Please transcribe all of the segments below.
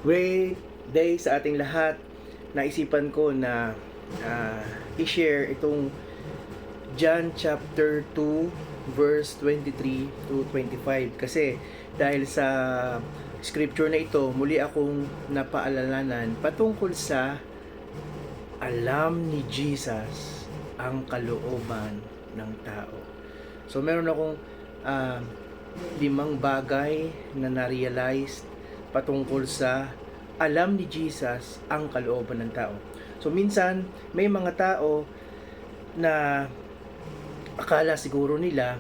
Great day sa ating lahat. Naisipan ko na i-share itong John chapter 2 verse 23 to 25 kasi dahil sa scripture na ito, muli akong napaalalanan patungkol sa alam ni Jesus ang kalooban ng tao. So meron akong uh, 5 bagay na na-realize patungkol sa alam ni Jesus ang kalooban ng tao. So minsan may mga tao na akala siguro nila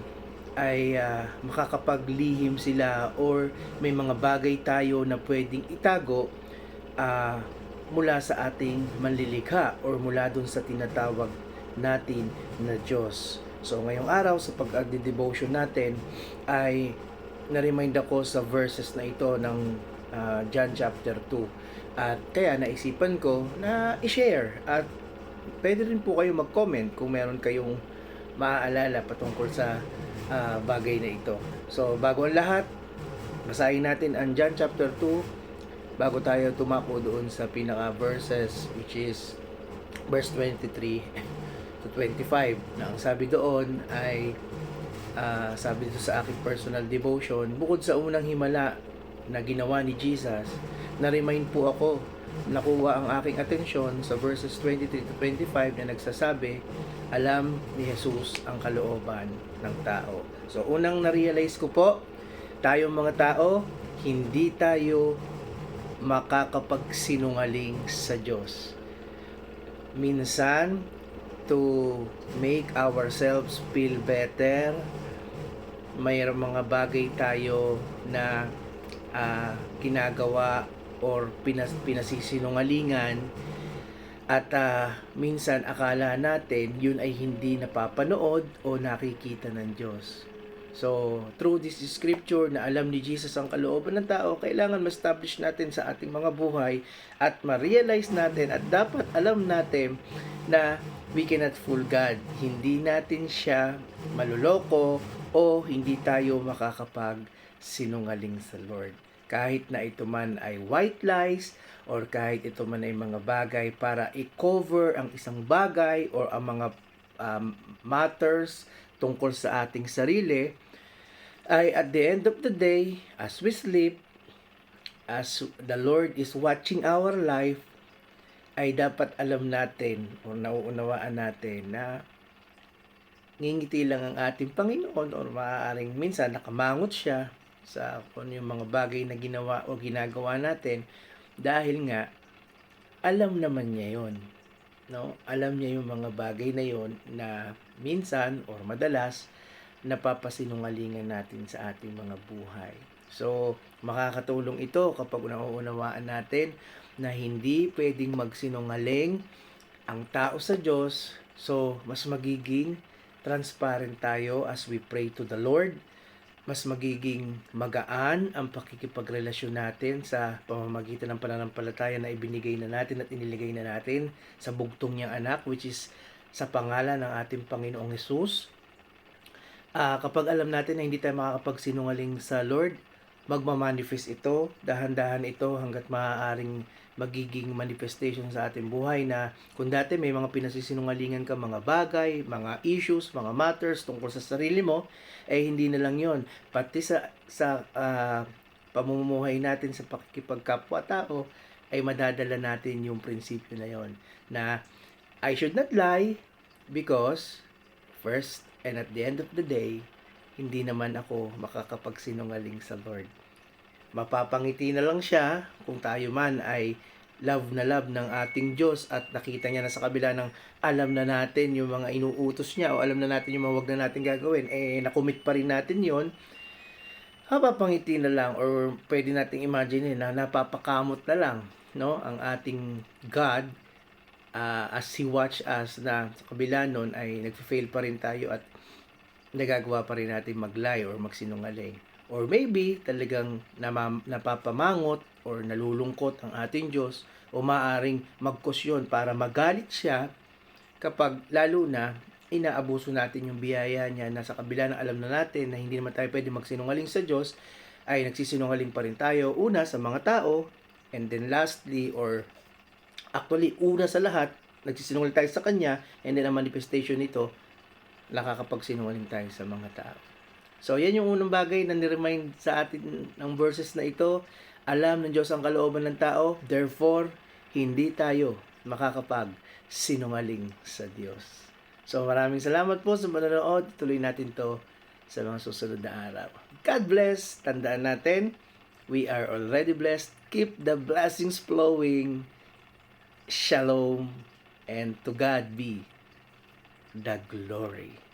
ay makakapaglihim sila or may mga bagay tayo na pwedeng itago mula sa ating manlilikha or mula dun sa tinatawag natin na Diyos. So ngayong araw sa pag-devotion natin ay na-remind ako sa verses na ito ng John chapter 2 at kaya naisipan ko na i-share at pwede rin po kayo mag-comment kung meron kayong maaalala patungkol sa bagay na ito. So bago ang lahat, basahin natin ang John chapter 2 bago tayo tumako doon sa pinaka verses which is verse 23 to 25 na ang sabi doon ay sabi dito sa aking personal devotion, bukod sa unang himala na ginawa ni Jesus, na-remind po ako, nakuha ang aking atensyon sa verses 23 to 25 na nagsasabi, alam ni Jesus ang kalooban ng tao. So unang na-realize ko po, tayong mga tao, hindi tayo makakapagsinungaling sa Diyos. Minsan, to make ourselves feel better, mayroong mga bagay tayo na ginagawa or pinasisinungalingan at minsan akala natin yun ay hindi napapanood o nakikita ng Diyos. So, through this scripture na alam ni Jesus ang kalooban ng tao, kailangan ma-establish natin sa ating mga buhay at ma-realize natin at dapat alam natin na we cannot fool God. Hindi natin siya maluloko o hindi tayo makakapag-sinungaling sa Lord. Kahit na ito man ay white lies or kahit ito man ay mga bagay para i-cover ang isang bagay or ang mga matters tungkol sa ating sarili, ay at the end of the day, as we sleep, as the Lord is watching our life, ay dapat alam natin o nauunawaan natin na ngingiti lang ang ating Panginoon or maaaring minsan nakamangot siya sa kung yung mga bagay na ginawa o ginagawa natin dahil nga alam naman niya yon, no? Alam niya yung mga bagay na yon na minsan or madalas napapasinungalingan natin sa ating mga buhay. So, makakatulong ito kapag nauunawaan natin na hindi pwedeng magsinungaling ang tao sa Diyos. So, mas magiging transparent tayo as we pray to the Lord. Mas magiging magaan ang pakikipagrelasyon natin sa pamamagitan ng pananampalataya na ibinigay na natin at iniligay na natin sa bugtong niyang anak, which is sa pangalan ng ating Panginoong Hesus. Kapag alam natin na hindi tayo makakapagsinungaling sa Lord, magmamanifest ito, dahan-dahan ito hanggat maaaring magiging manifestation sa ating buhay na kung dati may mga pinasisinungalingan ka mga bagay, mga issues, mga matters tungkol sa sarili mo, eh hindi na lang yon. Pati sa pamumuhay natin sa pakikipagkapwa-tao, ay madadala natin yung prinsipyo na yon na I should not lie because first and at the end of the day, hindi naman ako makakapagsinungaling sa Lord. Mapapangiti na lang siya kung tayo man ay love na love ng ating Diyos at nakita niya na sa kabila ng alam na natin yung mga inuutos niya o alam na natin yung mga wag na natin gagawin, eh nakumit pa rin natin yon. Mapapangiti na lang or pwede nating imagine na napapakamot na lang, no, ang ating God as He watch us na sa kabila nun ay nagfa-fail pa rin tayo at nagagawa pa rin natin mag-lie or magsinungaling. Or maybe talagang napapamangot or nalulungkot ang ating Diyos o maaring mag-cause yun para magalit siya kapag lalo na inaabuso natin yung biyaya niya na sa kabila ng alam na natin na hindi naman tayo pwede magsinungaling sa Diyos ay nagsisinungaling pa rin tayo. Una, sa mga tao, And then lastly, or actually, una sa lahat, nagsisinungaling tayo sa Kanya, and then ang manifestation nito, nakakapagsinungaling tayo sa mga tao. So, yan yung unang bagay na niremind sa atin ng verses na ito. Alam ng Diyos ang kalooban ng tao, therefore, hindi tayo makakapagsinungaling sa Diyos. So, maraming salamat po sa manonood. Tuloy natin to sa mga susunod na araw. God bless. Tandaan natin, we are already blessed. Keep the blessings flowing. Shalom. And to God be the glory.